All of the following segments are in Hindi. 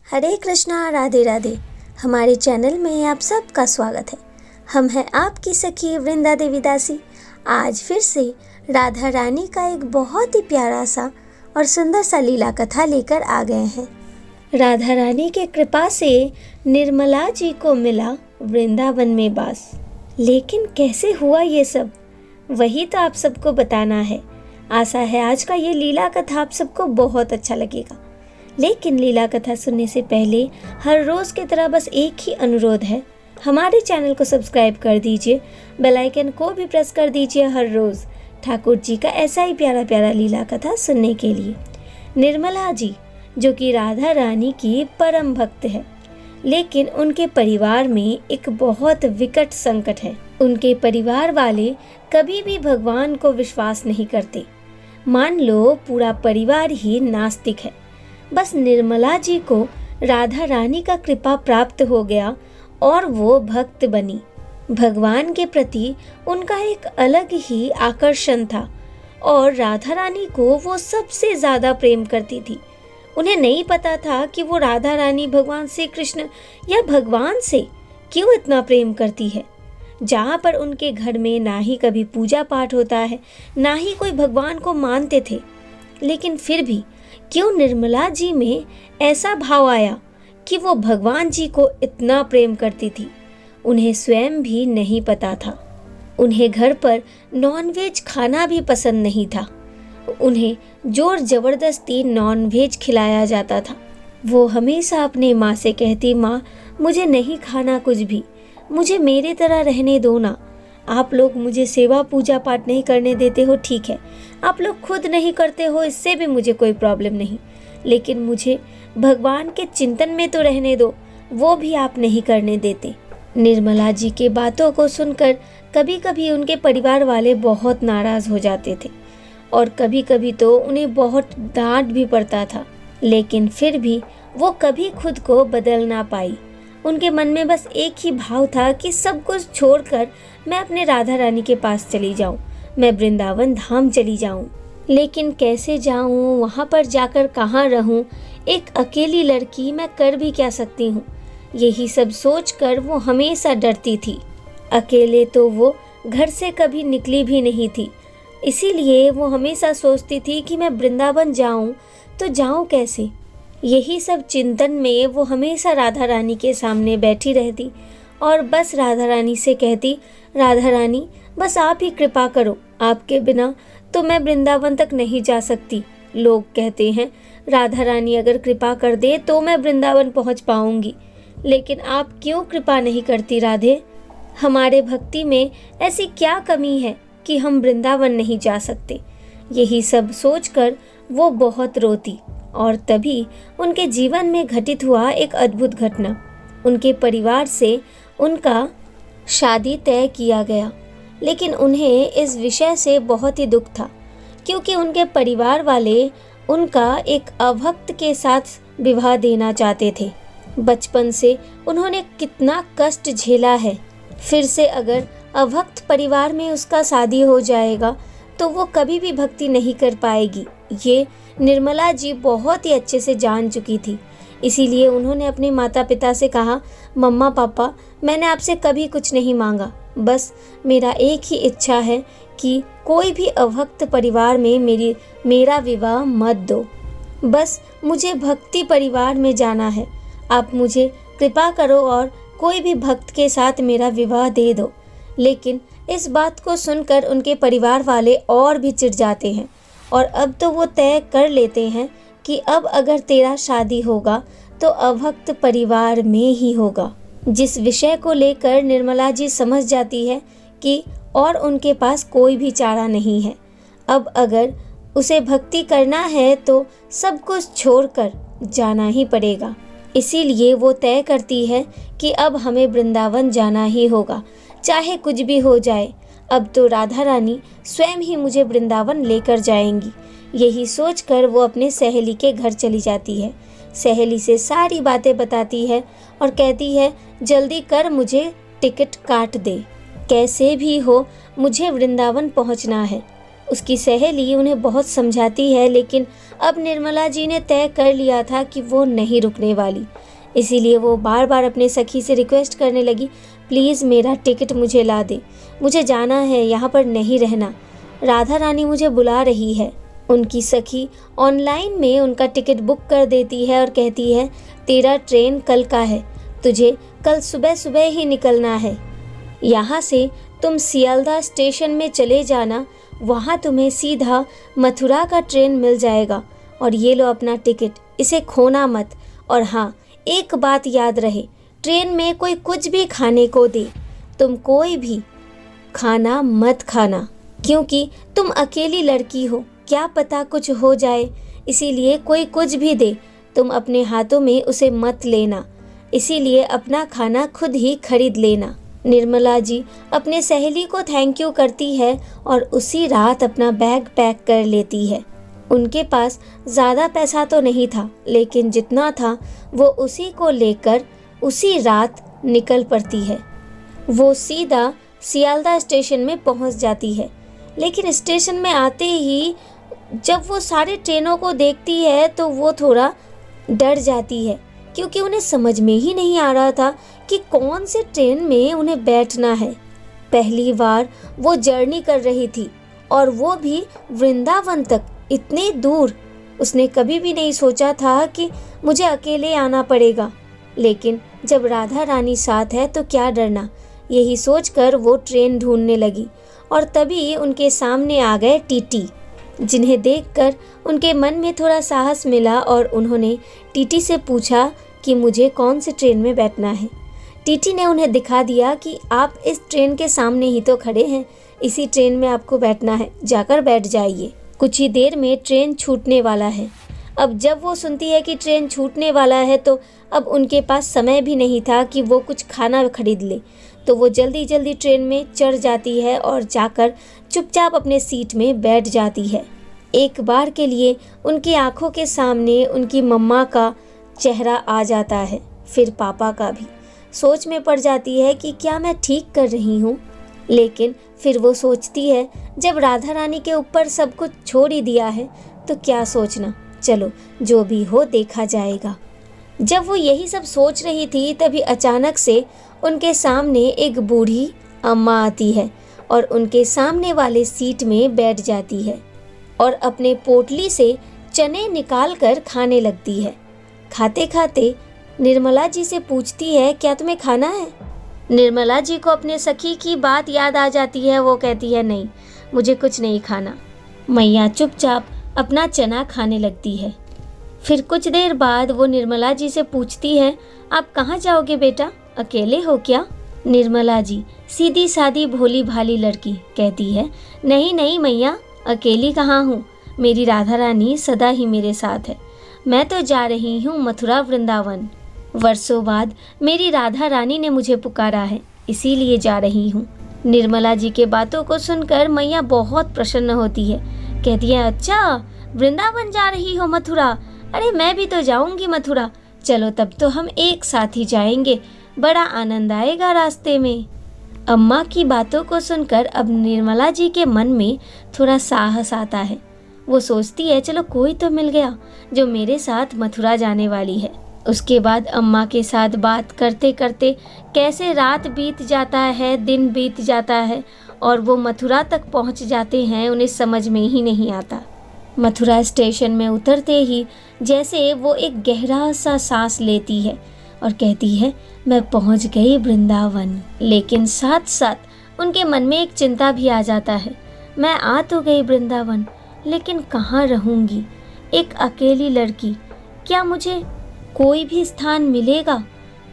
हरे कृष्णा, राधे राधे। हमारे चैनल में आप सबका स्वागत है। हम हैं आपकी सखी वृंदा देवी दासी। आज फिर से राधा रानी का एक बहुत ही प्यारा सा और सुंदर सा लीला कथा लेकर आ गए हैं। राधा रानी के कृपा से निर्मला जी को मिला वृंदावन में वास। लेकिन कैसे हुआ ये सब, वही तो आप सबको बताना है। आशा है आज का ये लीला कथा आप सबको बहुत अच्छा लगेगा। लेकिन लीला कथा सुनने से पहले हर रोज़ की तरह बस एक ही अनुरोध है, हमारे चैनल को सब्सक्राइब कर दीजिए, बेल आइकन को भी प्रेस कर दीजिए हर रोज़ ठाकुर जी का ऐसा ही प्यारा प्यारा लीला कथा सुनने के लिए। निर्मला जी जो कि राधा रानी की परम भक्त है, लेकिन उनके परिवार में एक बहुत विकट संकट है। उनके परिवार वाले कभी भी भगवान को विश्वास नहीं करते। मान लो पूरा परिवार ही नास्तिक है। बस निर्मला जी को राधा रानी का कृपा प्राप्त हो गया और वो भक्त बनी। भगवान के प्रति उनका एक अलग ही आकर्षण था और राधा रानी को वो सबसे ज़्यादा प्रेम करती थी। उन्हें नहीं पता था कि वो राधा रानी भगवान श्री कृष्ण या भगवान से क्यों इतना प्रेम करती है। जहाँ पर उनके घर में ना ही कभी पूजा पाठ होता है, ना ही कोई भगवान को मानते थे, लेकिन फिर भी क्यों निर्मला जी में ऐसा भाव आया कि वो भगवान जी को इतना प्रेम करती थी, उन्हें स्वयं भी नहीं पता था। उन्हें घर पर नॉनवेज खाना भी पसंद नहीं था। उन्हें जोर जबरदस्ती नॉनवेज खिलाया जाता था। वो हमेशा अपनी माँ से कहती, माँ मुझे नहीं खाना कुछ भी, मुझे मेरे तरह रहने दो ना। आप लोग मुझे सेवा पूजा पाठ नहीं करने देते हो, ठीक है, आप लोग खुद नहीं करते हो, इससे भी मुझे कोई प्रॉब्लम नहीं, लेकिन मुझे भगवान के चिंतन में तो रहने दो, वो भी आप नहीं करने देते। निर्मला जी के बातों को सुनकर कभी कभी उनके परिवार वाले बहुत नाराज़ हो जाते थे और कभी कभी तो उन्हें बहुत डांट भी पड़ता था, लेकिन फिर भी वो कभी खुद को बदल ना पाई। उनके मन में बस एक ही भाव था कि सब कुछ छोड़कर मैं अपने राधा रानी के पास चली जाऊं, मैं वृंदावन धाम चली जाऊं। लेकिन कैसे जाऊं, वहां पर जाकर कहां रहूं, एक अकेली लड़की मैं कर भी क्या सकती हूं। यही सब सोचकर वो हमेशा डरती थी। अकेले तो वो घर से कभी निकली भी नहीं थी, इसीलिए वो हमेशा सोचती थी कि मैं वृंदावन जाऊं तो जाऊं कैसे। यही सब चिंतन में वो हमेशा राधा रानी के सामने बैठी रहती और बस राधा रानी से कहती, राधा रानी बस आप ही कृपा करो, आपके बिना तो मैं वृंदावन तक नहीं जा सकती। लोग कहते हैं राधा रानी अगर कृपा कर दे तो मैं वृंदावन पहुंच पाऊंगी, लेकिन आप क्यों कृपा नहीं करती राधे? हमारे भक्ति में ऐसी क्या कमी है कि हम वृंदावन नहीं जा सकते? यही सब सोचकर वो बहुत रोती और तभी उनके जीवन में घटित हुआ एक अद्भुत घटना। उनके परिवार से उनका शादी तय किया गया, लेकिन उन्हें इस विषय से बहुत ही दुख था, क्योंकि उनके परिवार वाले उनका एक अभक्त के साथ विवाह देना चाहते थे। बचपन से उन्होंने कितना कष्ट झेला है, फिर से अगर अभक्त परिवार में उसका शादी हो जाएगा तो वो कभी भी भक्ति नहीं कर पाएगी। ये निर्मला जी बहुत ही अच्छे से जान चुकी थी। इसीलिए उन्होंने अपने माता पिता से कहा, मम्मा पापा मैंने आपसे कभी कुछ नहीं मांगा, बस मेरा एक ही इच्छा है कि कोई भी अभक्त परिवार में मेरा विवाह मत दो। बस मुझे भक्ति परिवार में जाना है। आप मुझे कृपा करो और कोई भी भक्त के साथ मेरा विवाह दे दो। लेकिन इस बात को सुनकर उनके परिवार वाले और भी चिढ़ जाते हैं और अब तो वो तय कर लेते हैं कि अब अगर तेरा शादी होगा तो अभक्त परिवार में ही होगा। जिस विषय को लेकर निर्मला जी समझ जाती है कि और उनके पास कोई भी चारा नहीं है। अब अगर उसे भक्ति करना है तो सब कुछ छोड़कर जाना ही पड़ेगा। इसीलिए वो तय करती है कि अब हमें वृंदावन जाना ही होगा, चाहे कुछ भी हो जाए। अब तो राधा रानी स्वयं ही मुझे वृंदावन लेकर जाएंगी। यही सोचकर वो अपने सहेली के घर चली जाती है। सहेली से सारी बातें बताती है और कहती है, जल्दी कर मुझे टिकट काट दे, कैसे भी हो मुझे वृंदावन पहुंचना है। उसकी सहेली उन्हें बहुत समझाती है, लेकिन अब निर्मला जी ने तय कर लिया था कि वो नहीं रुकने वाली। इसीलिए वो बार बार अपने सखी से रिक्वेस्ट करने लगी, प्लीज़ मेरा टिकट मुझे ला दे, मुझे जाना है, यहाँ पर नहीं रहना, राधा रानी मुझे बुला रही है। उनकी सखी ऑनलाइन में उनका टिकट बुक कर देती है और कहती है, तेरा ट्रेन कल का है, तुझे कल सुबह सुबह ही निकलना है। यहाँ से तुम सियालदह स्टेशन में चले जाना, वहाँ तुम्हें सीधा मथुरा का ट्रेन मिल जाएगा। और ये लो अपना टिकट, इसे खोना मत। और हाँ, एक बात याद रहे, ट्रेन में कोई कुछ भी खाने को दे, तुम कोई भी खाना मत खाना, क्योंकि तुम अकेली लड़की हो, क्या पता कुछ हो जाए। इसीलिए कोई कुछ भी दे, तुम अपने हाथों में उसे मत लेना, इसीलिए अपना खाना खुद ही खरीद लेना। निर्मला जी अपने सहेली को थैंक यू करती है और उसी रात अपना बैग पैक कर लेती है। उनके पास ज़्यादा पैसा तो नहीं था, लेकिन जितना था वो उसी को लेकर उसी रात निकल पड़ती है। वो सीधा सियालदह स्टेशन में पहुंच जाती है, लेकिन स्टेशन में आते ही जब वो सारे ट्रेनों को देखती है तो वो थोड़ा डर जाती है, क्योंकि उन्हें समझ में ही नहीं आ रहा था कि कौन से ट्रेन में उन्हें बैठना है। पहली बार वो जर्नी कर रही थी, और वो भी वृंदावन तक, इतने दूर। उसने कभी भी नहीं सोचा था कि मुझे अकेले आना पड़ेगा, लेकिन जब राधा रानी साथ है तो क्या डरना, यही सोचकर वो ट्रेन ढूंढने लगी। और तभी उनके सामने आ गए टीटी, जिन्हें देखकर उनके मन में थोड़ा साहस मिला और उन्होंने टीटी से पूछा कि मुझे कौन से ट्रेन में बैठना है। टीटी ने उन्हें दिखा दिया कि आप इस ट्रेन के सामने ही तो खड़े हैं, इसी ट्रेन में आपको बैठना है, जाकर बैठ जाइए, कुछ ही देर में ट्रेन छूटने वाला है। अब जब वो सुनती है कि ट्रेन छूटने वाला है तो अब उनके पास समय भी नहीं था कि वो कुछ खाना खरीद ले, तो वो जल्दी जल्दी ट्रेन में चढ़ जाती है और जाकर चुपचाप अपने सीट में बैठ जाती है। एक बार के लिए उनकी आंखों के सामने उनकी मम्मा का चेहरा आ जाता है, फिर पापा का भी। सोच में पड़ जाती है कि क्या मैं ठीक कर रही हूँ, लेकिन फिर वो सोचती है जब राधा रानी के ऊपर सब कुछ छोड़ ही दिया है तो क्या सोचना, चलो जो भी हो देखा जाएगा। जब वो यही सब सोच रही थी तभी अचानक से उनके सामने एक बूढ़ी अम्मा आती है और उनके सामने वाले सीट में बैठ जाती है और अपने पोटली से चने निकाल कर खाने लगती है। खाते खाते निर्मला जी से पूछती है, क्या तुम्हें खाना है? निर्मला जी को अपने सखी की बात याद आ जाती है। वो कहती है, नहीं, मुझे कुछ नहीं खाना। मैया चुपचाप अपना चना खाने लगती है। फिर कुछ देर बाद वो निर्मला जी से पूछती है, आप कहाँ जाओगे बेटा, अकेले हो क्या? निर्मला जी सीधी सादी भोली भाली लड़की कहती है, नहीं नहीं मैया, अकेली कहाँ हूँ, मेरी राधा रानी सदा ही मेरे साथ है। मैं तो जा रही हूँ मथुरा वृंदावन। वर्षों बाद मेरी राधा रानी ने मुझे पुकारा है, इसीलिए जा रही हूँ। निर्मला जी के बातों को सुनकर मैया बहुत प्रसन्न होती है। कहती है, अच्छा वृंदावन जा रही हो, मथुरा? अरे मैं भी तो जाऊंगी मथुरा, चलो तब तो हम एक साथ ही जाएंगे, बड़ा आनंद आएगा रास्ते में। अम्मा की बातों को सुनकर अब निर्मला जी के मन में थोड़ा साहस आता है। वो सोचती है, चलो कोई तो मिल गया जो मेरे साथ मथुरा जाने वाली है। उसके बाद अम्मा के साथ बात करते करते कैसे रात बीत जाता है, दिन बीत जाता है और वो मथुरा तक पहुंच जाते हैं, उन्हें समझ में ही नहीं आता। मथुरा स्टेशन में उतरते ही जैसे वो एक गहरा सा सांस लेती है और कहती है, मैं पहुंच गई वृंदावन। लेकिन साथ साथ उनके मन में एक चिंता भी आ जाता है, मैं आ तो गई वृंदावन, लेकिन कहाँ रहूंगी, एक अकेली लड़की, क्या मुझे कोई भी स्थान मिलेगा?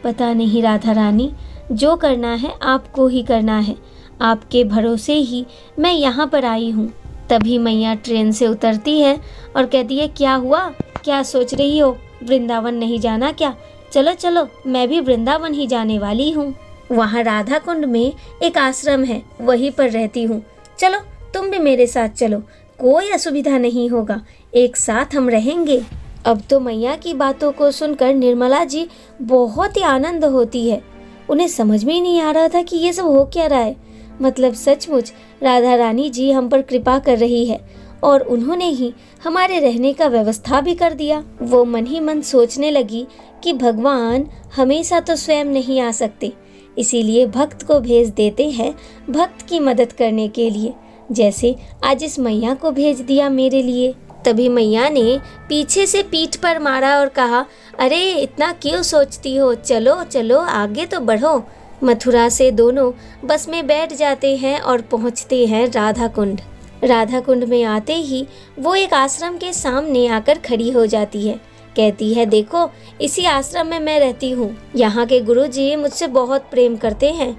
पता नहीं राधा रानी, जो करना है आपको ही करना है, आपके भरोसे ही मैं यहाँ पर आई हूँ। तभी मैया ट्रेन से उतरती है और कहती है, क्या हुआ, क्या सोच रही हो, वृंदावन नहीं जाना क्या? चलो चलो, मैं भी वृंदावन ही जाने वाली हूँ। वहाँ राधा कुंड में एक आश्रम है, वहीं पर रहती हूँ, चलो तुम भी मेरे साथ चलो, कोई असुविधा नहीं होगा, एक साथ हम रहेंगे। अब तो मैया की बातों को सुनकर निर्मला जी बहुत ही आनंद होती है। उन्हें समझ में ही नहीं आ रहा था कि ये सब हो क्या रहा है। मतलब सचमुच राधा रानी जी हम पर कृपा कर रही है और उन्होंने ही हमारे रहने का व्यवस्था भी कर दिया। वो मन ही मन सोचने लगी कि भगवान हमेशा तो स्वयं नहीं आ सकते, इसीलिए भक्त को भेज देते हैं भक्त की मदद करने के लिए, जैसे आज इस मैया को भेज दिया मेरे लिए। तभी मैया ने पीछे से पीठ पर मारा और कहा, अरे इतना क्यों सोचती हो, चलो चलो आगे तो बढ़ो। मथुरा से दोनों बस में बैठ जाते हैं और पहुंचते हैं राधा कुंड। राधा कुंड में आते ही वो एक आश्रम के सामने आकर खड़ी हो जाती है। कहती है, देखो इसी आश्रम में मैं रहती हूँ। यहाँ के गुरुजी मुझसे बहुत प्रेम करते हैं।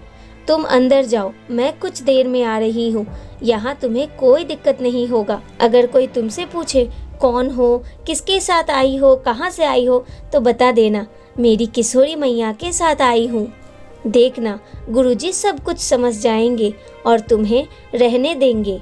तुम अंदर जाओ, मैं कुछ देर में आ रही हूँ। यहाँ तुम्हें कोई दिक्कत नहीं होगा। अगर कोई तुमसे पूछे कौन हो, किसके साथ आई हो, कहाँ से आई हो, तो बता देना मेरी किशोरी मैया के साथ आई हूँ। देखना गुरुजी सब कुछ समझ जाएंगे और तुम्हें रहने देंगे।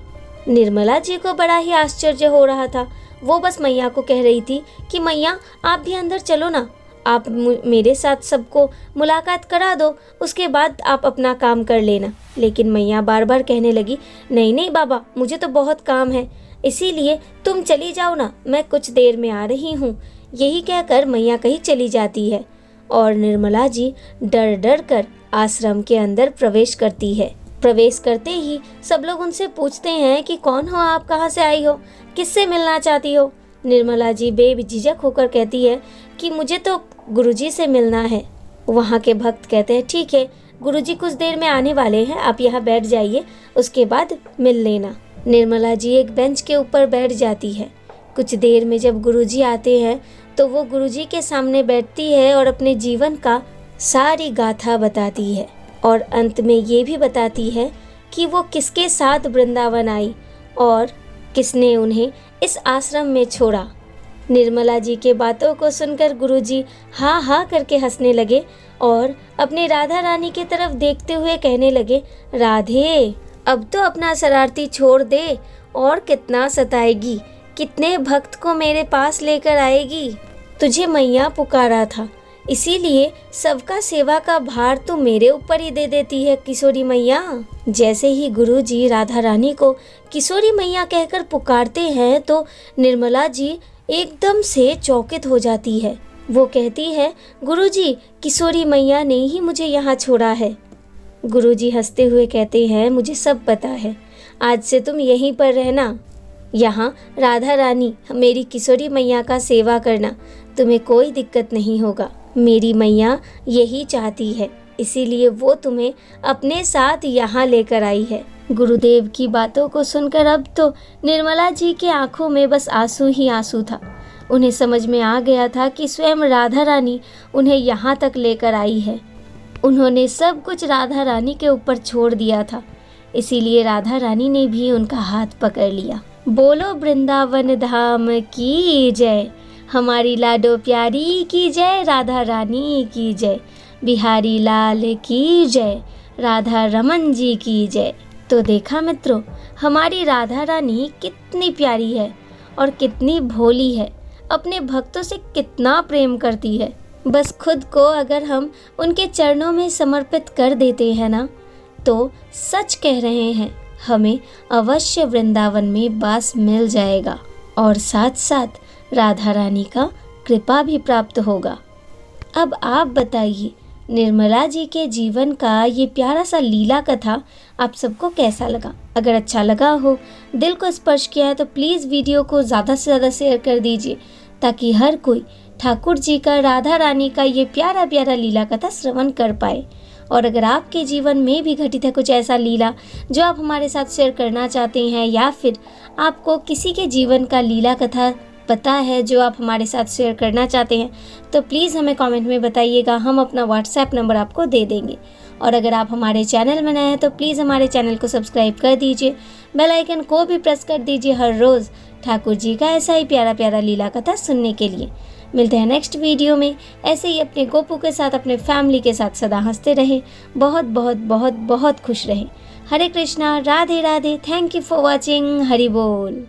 निर्मला जी को बड़ा ही आश्चर्य हो रहा था। वो बस मैया को कह रही थी कि मैया आप भी अंदर चलो ना, आप मेरे साथ सबको मुलाकात करा दो, उसके बाद आप अपना काम कर लेना। लेकिन मैया बार बार कहने लगी, नहीं नहीं बाबा, मुझे तो बहुत काम है, इसीलिए तुम चली जाओ ना, मैं कुछ देर में आ रही हूँ। यही कहकर मैया कहीं चली जाती है और निर्मला जी डर डर कर आश्रम के अंदर प्रवेश करती है। प्रवेश करते ही सब लोग उनसे पूछते हैं कि कौन हो आप, कहाँ से आई हो, किससे मिलना चाहती हो। निर्मला जी बेझिझक होकर कहती है कि मुझे तो गुरुजी से मिलना है। वहाँ के भक्त कहते हैं, ठीक है, गुरुजी कुछ देर में आने वाले हैं, आप यहाँ बैठ जाइए, उसके बाद मिल लेना। निर्मला जी एक बेंच के ऊपर बैठ जाती है। कुछ देर में जब गुरुजी आते हैं तो वो गुरुजी के सामने बैठती है और अपने जीवन का सारी गाथा बताती है और अंत में ये भी बताती है कि वो किसके साथ वृंदावन आई और किसने उन्हें इस आश्रम में छोड़ा। निर्मला जी के बातों को सुनकर गुरुजी हाँ हाँ करके हंसने लगे और अपनी राधा रानी की तरफ देखते हुए कहने लगे, राधे अब तो अपना शरारती छोड़ दे, और कितना सताएगी, कितने भक्त को मेरे पास लेकर आएगी। तुझे मैया पुकारा था, इसीलिए सबका सेवा का भार तो मेरे ऊपर ही दे देती है किशोरी मैया। जैसे ही गुरुजी राधा रानी को किशोरी मैया कहकर पुकारते हैं तो निर्मला जी एकदम से चौकित हो जाती है। वो कहती है, गुरुजी किशोरी मैया ने ही मुझे यहाँ छोड़ा है। गुरुजी हंसते हुए कहते हैं, मुझे सब पता है, आज से तुम यहीं पर रहना, यहाँ राधा रानी मेरी किशोरी मैया का सेवा करना, तुम्हें कोई दिक्कत नहीं होगा। मेरी मैया यही चाहती है, इसीलिए वो तुम्हें अपने साथ यहाँ लेकर आई है। गुरुदेव की बातों को सुनकर अब तो निर्मला जी के आंखों में बस आंसू ही आंसू था। उन्हें समझ में आ गया था कि स्वयं राधा रानी उन्हें यहाँ तक लेकर आई है। उन्होंने सब कुछ राधा रानी के ऊपर छोड़ दिया था, इसीलिए राधा रानी ने भी उनका हाथ पकड़ लिया। बोलो वृंदावन धाम की जय, हमारी लाडो प्यारी की जय, राधा रानी की जय, बिहारी लाल की जय, राधा रमन जी की जय। तो देखा मित्रों, हमारी राधा रानी कितनी प्यारी है और कितनी भोली है, अपने भक्तों से कितना प्रेम करती है। बस खुद को अगर हम उनके चरणों में समर्पित कर देते हैं ना, तो सच कह रहे हैं, हमें अवश्य वृंदावन में वास मिल जाएगा और साथ साथ राधा रानी का कृपा भी प्राप्त होगा। अब आप बताइए, निर्मला जी के जीवन का ये प्यारा सा लीला कथा आप सबको कैसा लगा? अगर अच्छा लगा हो, दिल को स्पर्श किया है, तो प्लीज़ वीडियो को ज़्यादा से ज़्यादा शेयर कर दीजिए, ताकि हर कोई ठाकुर जी का, राधा रानी का ये प्यारा प्यारा लीला कथा श्रवण कर पाए। और अगर आपके जीवन में भी घटित है कुछ ऐसा लीला जो आप हमारे साथ शेयर करना चाहते हैं, या फिर आपको किसी के जीवन का लीला कथा पता है जो आप हमारे साथ शेयर करना चाहते हैं, तो प्लीज़ हमें कमेंट में बताइएगा, हम अपना व्हाट्सएप नंबर आपको दे देंगे। और अगर आप हमारे चैनल में नए हैं तो प्लीज़ हमारे चैनल को सब्सक्राइब कर दीजिए, बेल आइकन को भी प्रेस कर दीजिए हर रोज़ ठाकुर जी का ऐसा ही प्यारा प्यारा लीला कथा सुनने के लिए। मिलते हैं नेक्स्ट वीडियो में। ऐसे ही अपने गोपू के साथ, अपने फैमिली के साथ सदा हंसते रहें, बहुत बहुत बहुत बहुत खुश रहें। Hare Krishna, Radhe Radhe. Thank you for watching. Hari बोल।